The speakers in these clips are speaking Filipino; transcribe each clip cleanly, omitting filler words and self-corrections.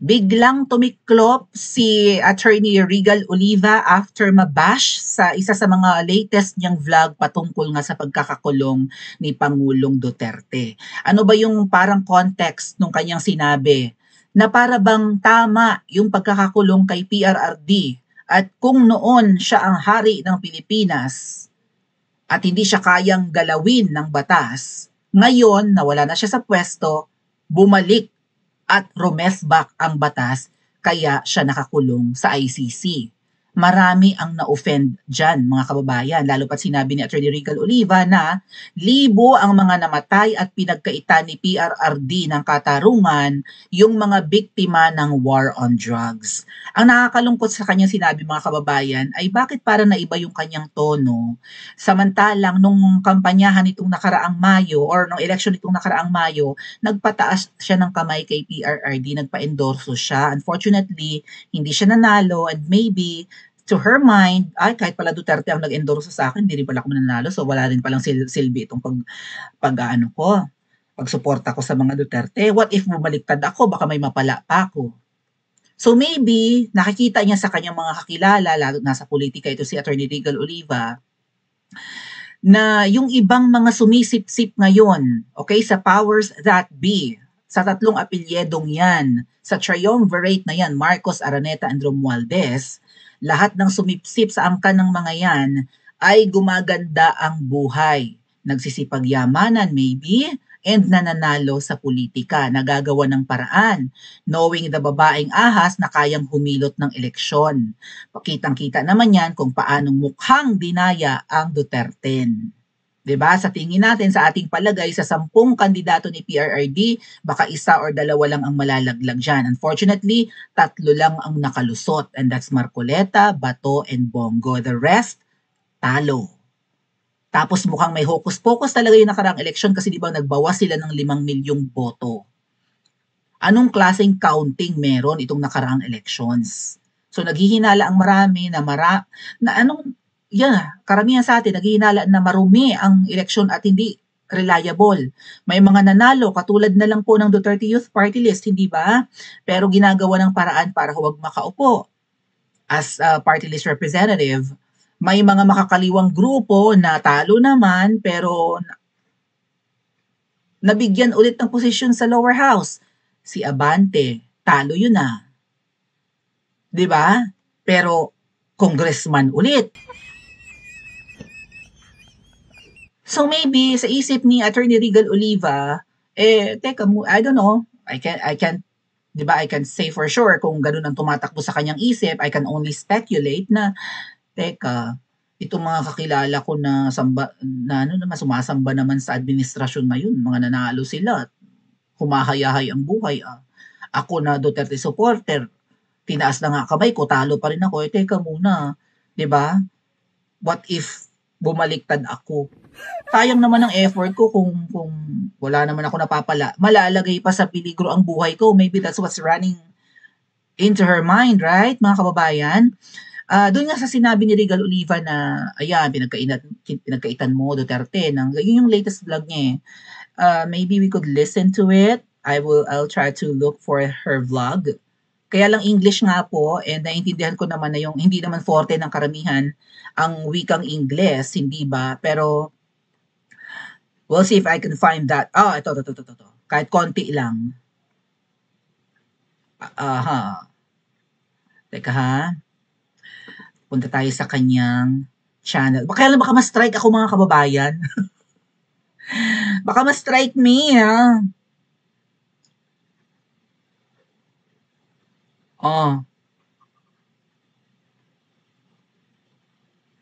Biglang tumiklop si Attorney Regal Oliva after mabash sa isa sa mga latest niyang vlog patungkol nga sa pagkakakulong ni Pangulong Duterte. Ano ba yung parang context nung kanyang sinabi na para bang tama yung pagkakakulong kay PRRD at kung noon siya ang hari ng Pilipinas at hindi siya kayang galawin ng batas, ngayon na wala na siya sa pwesto, bumalik at romesbak ang batas kaya siya nakakulong sa ICC. Marami ang na-offend dyan, mga kababayan, lalo pat sinabi ni Atty. Regal Oliva na libo ang mga namatay at pinagkaitan ni PRRD ng katarungan yung mga biktima ng war on drugs. Ang nakakalungkot sa kanyang sinabi, mga kababayan, ay bakit para naiba yung kanyang tono samantalang nung kampanyahan nitong nakaraang Mayo or nung election nitong nakaraang Mayo, nagpataas siya ng kamay kay PRRD, nagpa-endorso siya. Unfortunately, hindi siya nanalo and maybe to her mind, ay kahit pala Duterte ang nag-endorso sa akin, hindi rin pala ako mananalo. So wala rin palang silbi itong pag-ano ko, pagsuporta ko sa mga Duterte. What if bumaliktad ako? Baka may mapala pa ako. So maybe nakikita niya sa kanyang mga kakilala, lalo nasa politika ito si Atty. Regal Oliva, na yung ibang mga sumisip-sip ngayon, okay, sa powers that be, sa tatlong apilyedong yan, sa triumvirate na yan, Marcos, Araneta, and Romualdez, lahat ng sumipsip sa angkan ng mga yan ay gumaganda ang buhay. Nagsisipagyamanan maybe, and nananalo sa politika, nagagawa ng paraan, knowing the babaeng ahas na kayang humilot ng eleksyon. Pakitang-kita naman yan kung paanong mukhang dinaya ang Duterte. 'Di ba? Sa tingin natin, sa ating palagay, sa 10 kandidato ni PRRD, baka isa or dalawa lang ang malalaglag dyan. Unfortunately, 3 lang ang nakalusot, and that's Marcoleta, Bato, and Bongo. The rest, talo. Tapos mukhang may hocus-pocus talaga yung nakaraang election kasi di ba nagbawas sila ng 5 milyong boto. Anong klaseng counting meron itong nakaraang elections? So naghihinala ang marami na karamihan sa atin naghihinala na marumi ang eleksyon at hindi reliable. May mga nanalo katulad na lang po ng Duterte Youth Party List, hindi ba? Pero ginagawa ng paraan para huwag makaupo as a party list representative. May mga makakaliwang grupo na talo naman pero nabigyan ulit ng posisyon sa lower house. Si Abante, talo yun na. 'Di ba? Pero congressman ulit. So maybe sa isip ni Attorney Regal Oliva, teka, I don't know. I can 'di ba? I can say for sure kung ganun ang tumatakbo sa kanyang isip. I can only speculate na teka, itong mga kakilala ko na sumasamba naman sa administrasyon ngayon, mga nanalo sila, humahayahay ang buhay. Ako na Duterte supporter, tinaas na nga kamay ko, talo pa rin ako. Teka muna, 'di ba? What if bumaliktad ako? Sayang naman ang effort ko kung wala naman ako napapala. Malalagay pa sa peligro ang buhay ko. Maybe that's what's running into her mind, right, mga kababayan? Doon nga sa sinabi ni Regal Oliva na, ayan, pinagkaitan mo, Duterte, yun yung latest vlog niya eh. Maybe we could listen to it. I'll try to look for her vlog. Kaya lang English nga po, and naiintindihan ko naman na yung hindi naman forte ng karamihan ang wikang Ingles, hindi ba? Pero, we'll see if I can find that. Ito. Kahit konti lang. Teka ha. Punta tayo sa kanyang channel. Kaya lang baka ma-strike ako, mga kababayan. Baka ma-strike me, ha?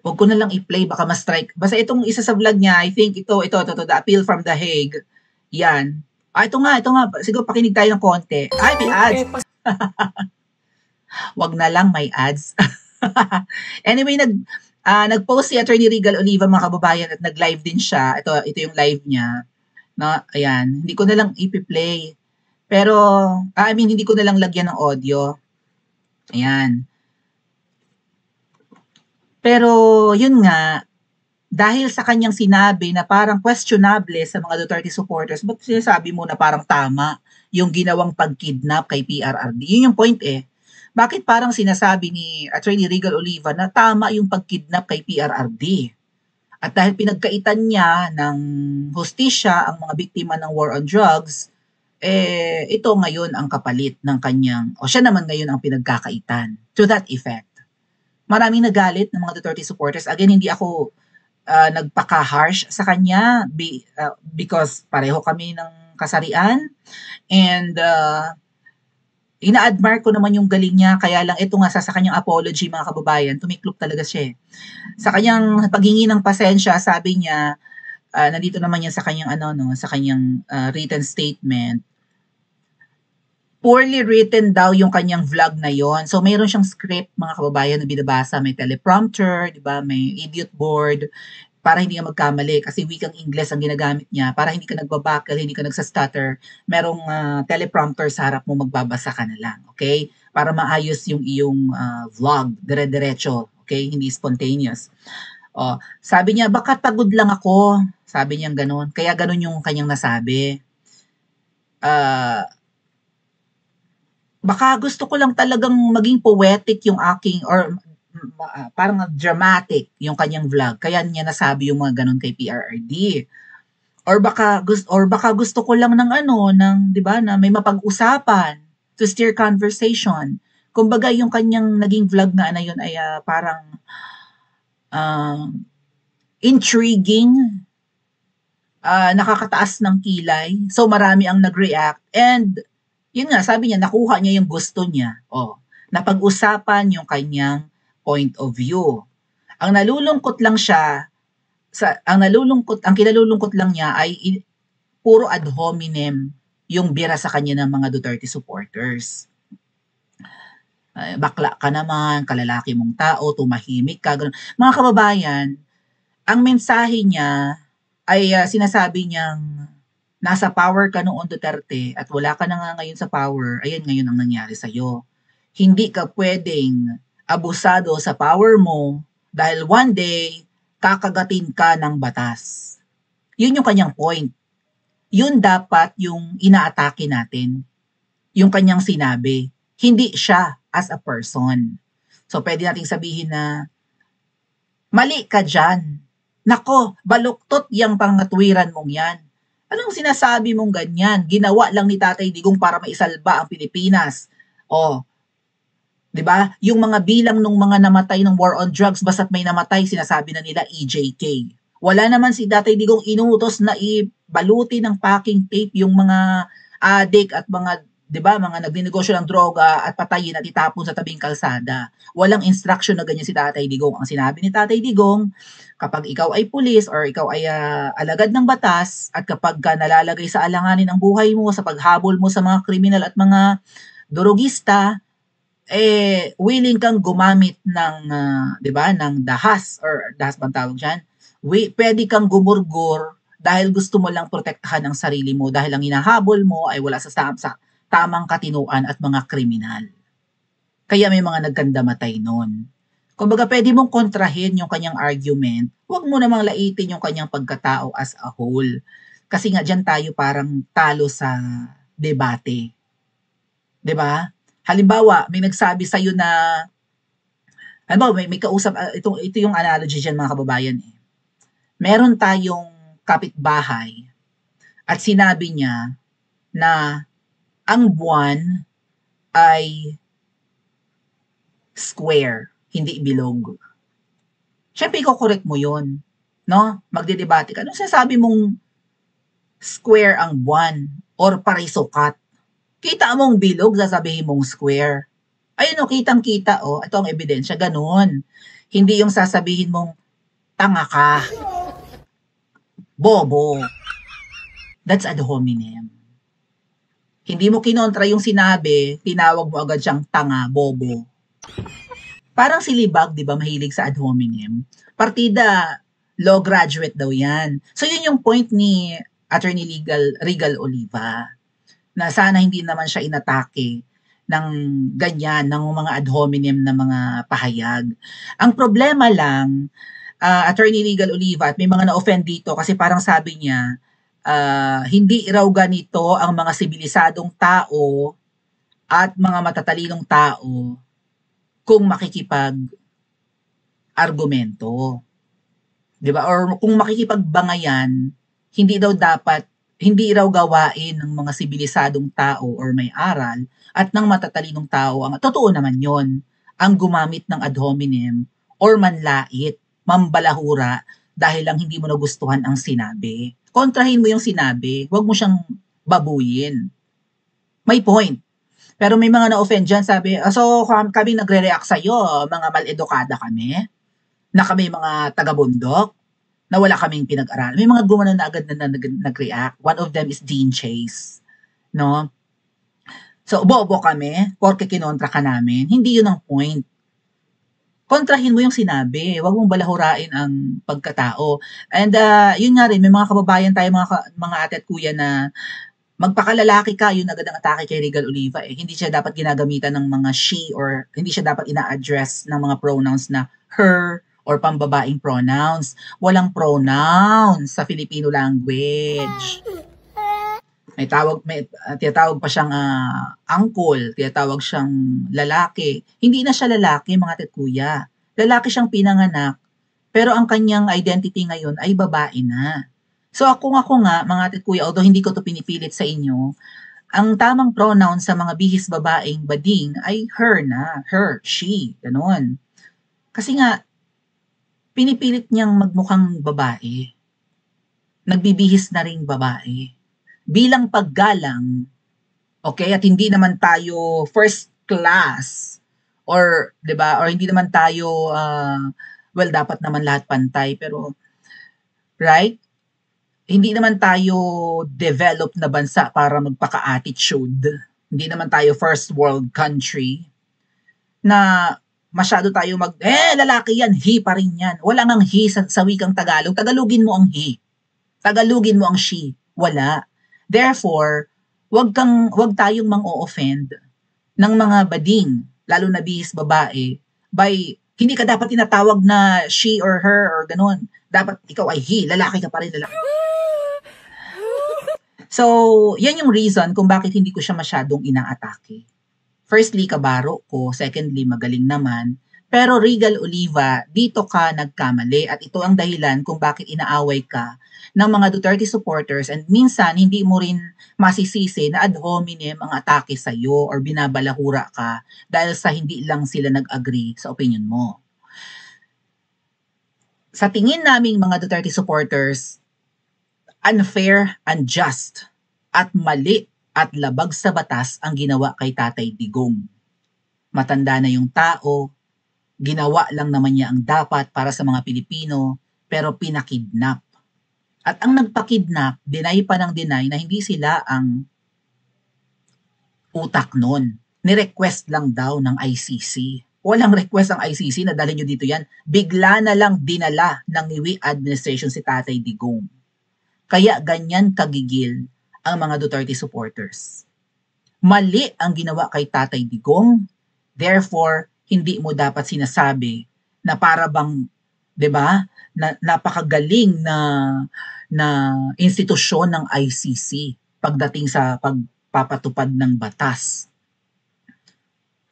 Huwag ko na lang i-play, baka ma-strike. Basta itong isa sa vlog niya, I think ito, The Appeal from The Hague. Yan. Ito nga. Siguro pakinig tayo ng konti. Ay, may ads. Wag na lang, may ads. Anyway, nag-post si Attorney Regal Oliva, mga kababayan, at nag-live din siya. Ito yung live niya. No, ayan. Hindi ko na lang i-play. Pero, hindi ko na lang lagyan ng audio. Ayan. Pero, yun nga, dahil sa kanyang sinabi na parang questionable sa mga Duterte supporters, ba't sinasabi mo na parang tama yung ginawang pag-kidnap kay PRRD? Yun yung point eh. Bakit parang sinasabi ni Attorney Regal Oliva na tama yung pag-kidnap kay PRRD? At dahil pinagkaitan niya ng hustisya ang mga biktima ng war on drugs, ito ngayon ang kapalit ng kanyang, o siya naman ngayon ang pinagkakaitan. To that effect. Maraming nagalit ng mga Duterte supporters. Again, hindi ako nagpaka-harsh sa kanya because pareho kami ng kasarian and ina-admire ko naman yung galing niya, kaya lang ito nga sa kanyang apology mga kababayan, tumiklop talaga siya. Sa kanyang paghingi ng pasensya, sabi niya, nandito naman yan sa kanyang sa kanyang written statement. Poorly written daw yung kanyang vlog na yon. So mayroon siyang script mga kababayan na binabasa, may teleprompter, 'di ba? May idiot board para hindi ka magkamali kasi wikang Ingles ang ginagamit niya para hindi ka nagbabakal, hindi ka nagsa-stutter. Merong teleprompter sa harap mo, magbabasa ka na lang, okay? Para maayos yung iyong vlog, dire-diretso, okay? Hindi spontaneous. Sabi niya, baka pagod lang ako. Sabi niya gano'n. Kaya gano'n yung kanyang nasabi. Baka gusto ko lang talagang maging poetic yung aking or parang dramatic yung kanyang vlog. Kaya niya nasabi yung mga ganun kay PRRD. Or baka gusto ko lang ng ng 'di ba, na may mapag-usapan to steer conversation. Kumbaga yung kanyang naging vlog na yun ay parang intriguing, nakakataas ng kilay. So marami ang nag-react and yun nga, sabi niya, nakuha niya yung gusto niya. Napag-usapan yung kanyang point of view. Ang nalulungkot lang siya, ang kinalulungkot lang niya ay puro ad hominem yung bira sa kanya ng mga Duterte supporters. Bakla ka naman, kalalaki mong tao, tumahimik ka, ganun. Mga kababayan, ang mensahe niya ay sinasabi niyang nasa power ka noon Duterte at wala ka na nga ngayon sa power, ayan ngayon ang nangyari sa'yo. Hindi ka pwedeng abusado sa power mo dahil one day, kakagatin ka ng batas. Yun yung kanyang point. Yun dapat yung inaatake natin. Yung kanyang sinabi. Hindi siya as a person. So pwede nating sabihin na, mali ka dyan. Nako, baluktot yung pangatwiran mong yan. Anong sinasabi mong ganyan? Ginawa lang ni Tatay Digong para maisalba ang Pilipinas. 'Di ba? Yung mga bilang ng mga namatay ng war on drugs, basta't may namatay, sinasabi na nila EJK. Wala naman si Tatay Digong inuutos na ibaluti ng packing tape yung mga addict at mga 'di ba, mga nagninegosyo ng droga at patayin at itapon sa tabing kalsada. Walang instruction na ganyan si Tatay Digong. Ang sinabi ni Tatay Digong, kapag ikaw ay pulis or ikaw ay alagad ng batas at kapag ka nalalagay sa alanganin ang buhay mo sa paghabol mo sa mga kriminal at mga drogista, willing kang gumamit ng 'di ba, ng dahas or dahas bang tawag diyan? Pwede kang gumurgur dahil gusto mo lang protektahan ang sarili mo dahil ang hinahabol mo ay wala sa tamang katinuan at mga kriminal. Kaya may mga nagkandamatay nun. Kumbaga pwede mong kontrahin yung kanyang argument, huwag mo namang laitin yung kanyang pagkatao as a whole. Kasi nga dyan tayo parang talo sa debate. 'Di ba? Halimbawa, may nagsabi sa'yo na, may kausap, ito yung analogy dyan mga kababayan eh. Meron tayong kapitbahay at sinabi niya na ang buwan ay square, hindi bilog. Siyempre, i-correct mo yun. No? Magdedebate ka. Anong sinasabi mong square ang buwan or parisukat? Kita mong bilog, sasabihin mong square. Ayun kitang-kita ito ang ebidensya, ganun. Hindi yung sasabihin mong tanga ka. Bobo. That's ad hominem. Hindi mo kinontra yung sinabi, tinawag mo agad siyang tanga, bobo. Parang si Libag, di ba, mahilig sa ad hominem. Partida, law graduate daw yan. So yun yung point ni Attorney Regal Oliva, na sana hindi naman siya inatake ng ganyan, ng mga ad hominem na mga pahayag. Ang problema lang, Attorney Legal Oliva, at may mga na-offend dito kasi parang sabi niya, hindi raw ganito ang mga sibilisadong tao at mga matatalinong tao kung makikipag-argumento. 'Di ba? Or kung makikipagbangayan, hindi raw gawain ng mga sibilisadong tao or may aral at ng matatalinong tao. Totoo naman 'yon, ang gumamit ng ad hominem or manlait, mambalahura dahil lang hindi mo nagustuhan ang sinabi. Kontrahin mo yung sinabi, huwag mo siyang babuyin. May point. Pero may mga na-offend dyan, sabi, so kami nagre-react sa'yo, mga mal-edukada kami, na kami mga taga-bundok, na wala kaming pinag-aralan. May mga gumanon na agad na nag-react. One of them is Dean Chase. No? So, bobo kami, porke kinontra ka namin. Hindi yun ang point. Kontrahin mo yung sinabi. Huwag mong balahurain ang pagkatao. And yun nga rin, may mga kababayan tayo, mga ate at kuya na magpakalalaki ka, yun agad ang atake kay Regal Oliva. Hindi siya dapat ginagamitan ng mga she or hindi siya dapat ina-address ng mga pronouns na her or pambabaing pronouns. Walang pronouns sa Filipino language. May tinatawag pa siyang uncle, tinatawag siyang lalaki. Hindi na siya lalaki, mga ate at kuya. Lalaki siyang pinanganak, pero ang kanyang identity ngayon ay babae na. So ako nga, mga ate at kuya, although hindi ko to pinipilit sa inyo, ang tamang pronoun sa mga bihis babaeng bading ay her na, her, she, gano'n. Kasi nga, pinipilit niyang magmukhang babae. Nagbibihis na ring babae. Bilang paggalang, okay, at hindi naman tayo first class or 'di ba, or hindi naman tayo well, dapat naman lahat pantay, pero right? Hindi naman tayo developed na bansa para magpaka-attitude. Hindi naman tayo first world country na masyado tayo lalaki yan, he pa rin yan. Wala ngang he sa wikang Tagalog. Tagalogin mo ang he. Tagalogin mo ang she. Wala. Therefore, wag tayong mang-o-offend ng mga bading, lalo na bihis babae, by hindi ka dapat tinatawag na she or her or ganun. Dapat ikaw ay he, lalaki ka pa rin, lalaki. So, yan yung reason kung bakit hindi ko siya masyadong inaatake. Firstly, kabaro ko. Secondly, magaling naman. Pero Regal Oliva, dito ka nagkamali at ito ang dahilan kung bakit inaaway ka ng mga Duterte supporters and minsan hindi mo rin masisisi na ad hominem ang atake sa'yo or binabalahura ka dahil sa hindi lang sila nag-agree sa opinion mo. Sa tingin naming mga Duterte supporters, unfair, unjust, at mali at labag sa batas ang ginawa kay Tatay Digong. Matanda na yung tao, ginawa lang naman niya ang dapat para sa mga Pilipino, pero pinakidnap. At ang nagpakidnap, deny pa ng deny na hindi sila ang utak nun. Ni-request lang daw ng ICC. Walang request ang ICC na dalhin nyo dito yan. Bigla na lang dinala ng Niwi administration si Tatay Digong. Kaya ganyan kagigil ang mga Duterte supporters. Mali ang ginawa kay Tatay Digong, therefore, hindi mo dapat sinasabi na para bang, 'di ba, na napakagaling na institusyon ng ICC pagdating sa pagpapatupad ng batas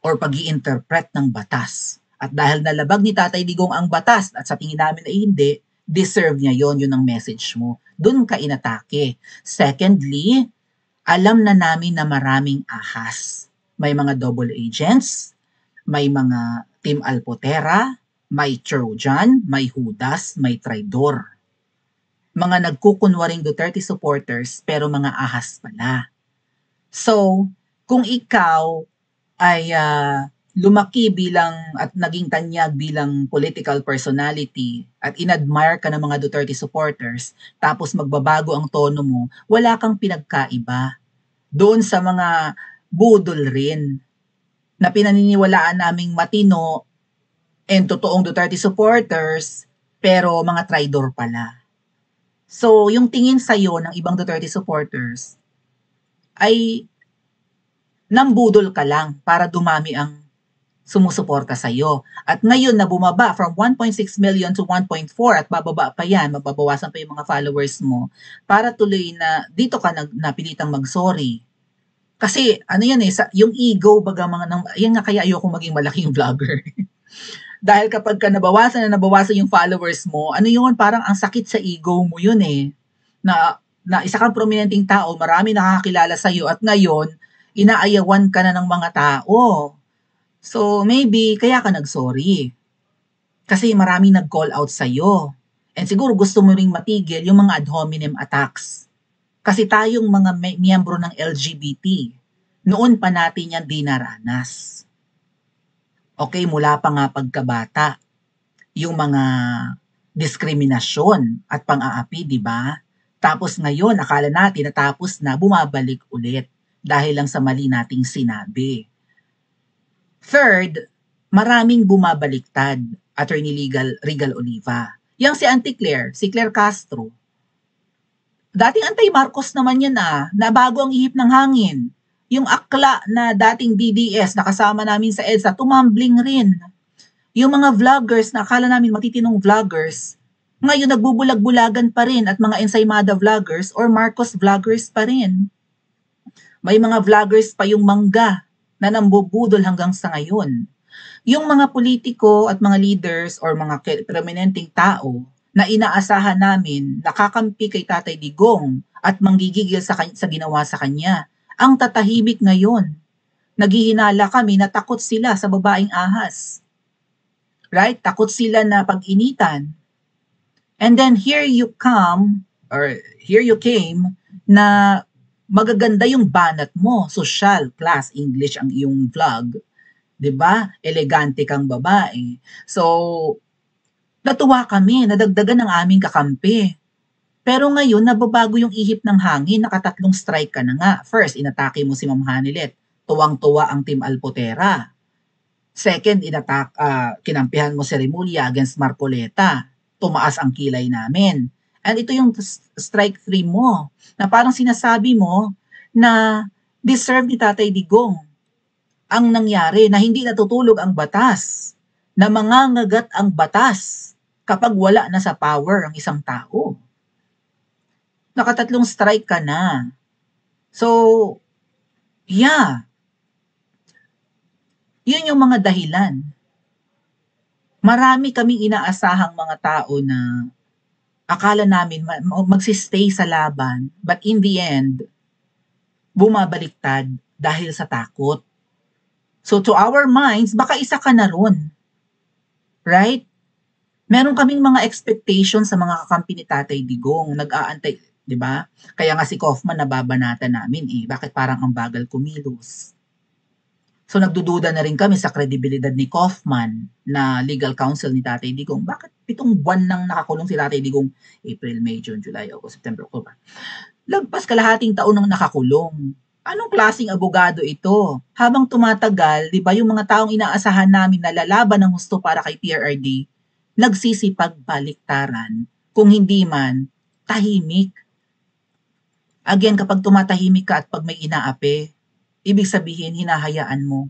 or pag-i-interpret ng batas. At dahil nalabag ni Tatay Digong ang batas at sa tingin namin ay hindi, deserve niya yun ang message mo. Doon ka inatake. Secondly, alam na namin na maraming ahas. May mga double agents, may mga Team Alpotera, may Trojan, may Judas, may Traidor. Mga nagkukunwaring Duterte supporters pero mga ahas pala. So, kung ikaw ay lumaki bilang at naging tanyag bilang political personality at inadmire ka ng mga Duterte supporters, tapos magbabago ang tono mo, wala kang pinagkaiba doon sa mga budol rin na pinaniniwalaan naming matino and totoong Duterte supporters, pero mga traidor pala. So, yung tingin sa'yo ng ibang Duterte supporters ay nambudol ka lang para dumami ang sumusuporta sa'yo. At ngayon na bumaba from 1.6 million to 1.4 at bababa pa yan, mababawasan pa yung mga followers mo, para tuloy na dito ka napilitang mag-sorry. Kasi ano yan yung ego baga yan nga kaya ayoko maging malaking vlogger. Dahil kapag ka nabawasan yung followers mo, ano yun, parang ang sakit sa ego mo yun na isa kang prominenteng tao, marami nakakakilala sa'yo at ngayon, inaayawan ka na ng mga tao. So, maybe, kaya ka nag-sorry. Kasi maraming nag-call out sa'yo. And siguro gusto mo ring matigil yung mga ad hominem attacks. Kasi tayong mga miyembro ng LGBT, noon pa natin yan dinaranas. Okay, mula pa nga pagkabata, yung mga diskriminasyon at pang-aapi, di ba? Tapos ngayon, akala natin natapos na, bumabalik ulit dahil lang sa mali nating sinabi. Third, maraming bumabaliktad, Attorney Regal Oliva. Yang si Auntie Claire, si Claire Castro, dating anti-Marcos naman yan nabago ang ihip ng hangin. Yung akla na dating DDS na kasama namin sa EDSA, tumambling rin. Yung mga vloggers na akala namin matitinong vloggers, ngayon nagbubulag-bulagan pa rin at mga Ensaymada vloggers or Marcos vloggers pa rin. May mga vloggers pa yung mangga na nambubudol hanggang sa ngayon. Yung mga politiko at mga leaders or mga prominenteng tao na inaasahan namin nakakampi kay Tatay Digong at manggigigil sa ginawa sa kanya, ang tatahimik ngayon. Naghihinala kami na takot sila sa babaeng ahas. Right? Takot sila na pag-initan. And then here you came na magaganda yung banat mo, social, class, English ang iyong vlog. 'Di ba? Elegante kang babae. So, natuwa kami, nadagdagan ng aming kakampi. Pero ngayon, nababago yung ihip ng hangin, nakatatlong strike ka na nga. First, inatake mo si Ma'am Hanilet. Tuwang-tuwa ang Team Alpotera. Second, kinampihan mo si Remulla against Marcoleta. Tumaas ang kilay namin. And ito yung strike 3 mo, na parang sinasabi mo na deserve ni Tatay Digong ang nangyari, na hindi natutulog ang batas, na mangangagat ang batas kapag wala na sa power ang isang tao. Nakatatlong strike ka na. So, yeah. Yun yung mga dahilan. Marami kaming inaasahang mga tao na akala namin magsistay sa laban, but in the end, bumabaliktad dahil sa takot. So to our minds, baka isa ka na ron. Right? Meron kaming mga expectations sa mga kakampi ni Tatay Digong. Nag-aantay, di ba? Kaya nga si Kaufman nababanatan namin bakit parang ang bagal kumilos? So nagdududa na rin kami sa kredibilidad ni Kaufman na legal counsel ni Tatay Digong. Bakit 7 buwan nang nakakulong si Tatay Digong? April, May, June, July, August, September, October. Lagpas kalahating taon nang nakakulong. Anong klaseng abogado ito? Habang tumatagal, di ba yung mga taong inaasahan namin na lalaban ng husto para kay PRRD, nagsisipagbaliktaran, kung hindi man, tahimik. Again, kapag tumatahimik ka at pag may inaapi, ibig sabihin, hinahayaan mo.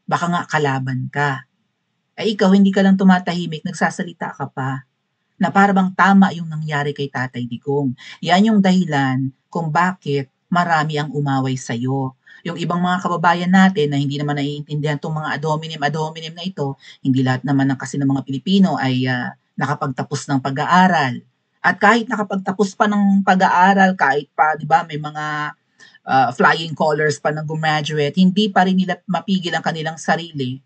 Baka nga kalaban ka. Ikaw, hindi ka lang tumatahimik, nagsasalita ka pa. Na parang tama yung nangyari kay Tatay Digong. Yan yung dahilan kung bakit marami ang umaway sa'yo. Yung ibang mga kababayan natin na hindi naman naiintindihan itong mga ad hominem na ito, hindi lahat naman kasi ng mga Pilipino ay nakapagtapos ng pag-aaral. At kahit nakapagtapos pa ng pag-aaral, kahit pa, di ba, may mga flying colors pa ng graduate, hindi pa rin nila mapigil ang kanilang sarili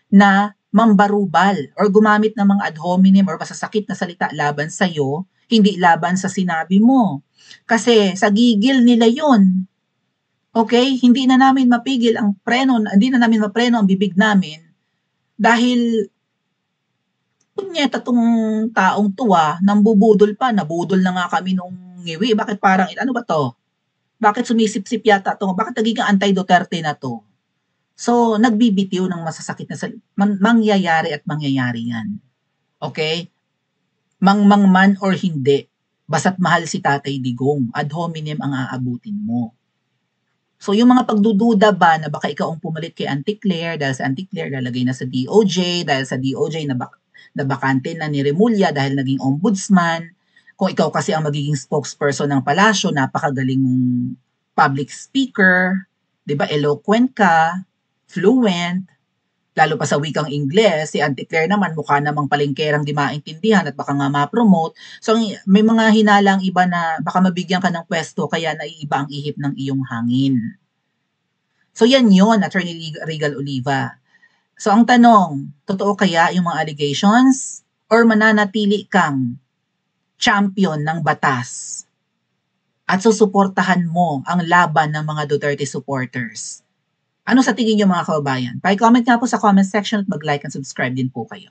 na mambarubal or gumamit ng mga ad hominem or masasakit na salita laban sa'yo, hindi laban sa sinabi mo. Kasi sa gigil nila yun. Okay? Hindi na namin mapigil ang preno, hindi na namin mapreno ang bibig namin dahil punyeta tong taong tuwa, nambubudol pa, nabudol na nga kami nung ngiwi. Bakit parang, ano ba to? Bakit sumisip-sip yata to? Bakit nagiging anti-Duterte na to? So, nagbibitiw ng masasakit na mangyayari at mangyayari yan. Okay? Mangmang man or hindi, basta't mahal si Tatay Digong, ad hominem ang aabutin mo. So yung mga pagdududa ba na baka ikaw ang pumalit kay Auntie Claire dahil sa Auntie Claire lalagay na sa DOJ, dahil sa DOJ nabakante na ni Remulla dahil naging ombudsman, kung ikaw kasi ang magiging spokesperson ng palasyo, napakagaling mong public speaker, 'di ba? Eloquent ka, fluent, lalo pa sa wikang Ingles, si Auntie Claire naman mukha namang palengkerang di maintindihan at baka nga ma-promote. So may mga hinalang iba na baka mabigyan ka ng pwesto kaya naiiba ang ihip ng iyong hangin. So yan yun, Attorney Regal Oliva. So ang tanong, totoo kaya yung mga allegations or mananatili kang champion ng batas at susuportahan mo ang laban ng mga Duterte supporters? Ano sa tingin niyo mga kababayan? Pa-comment nga po sa comment section at mag-like and subscribe din po kayo.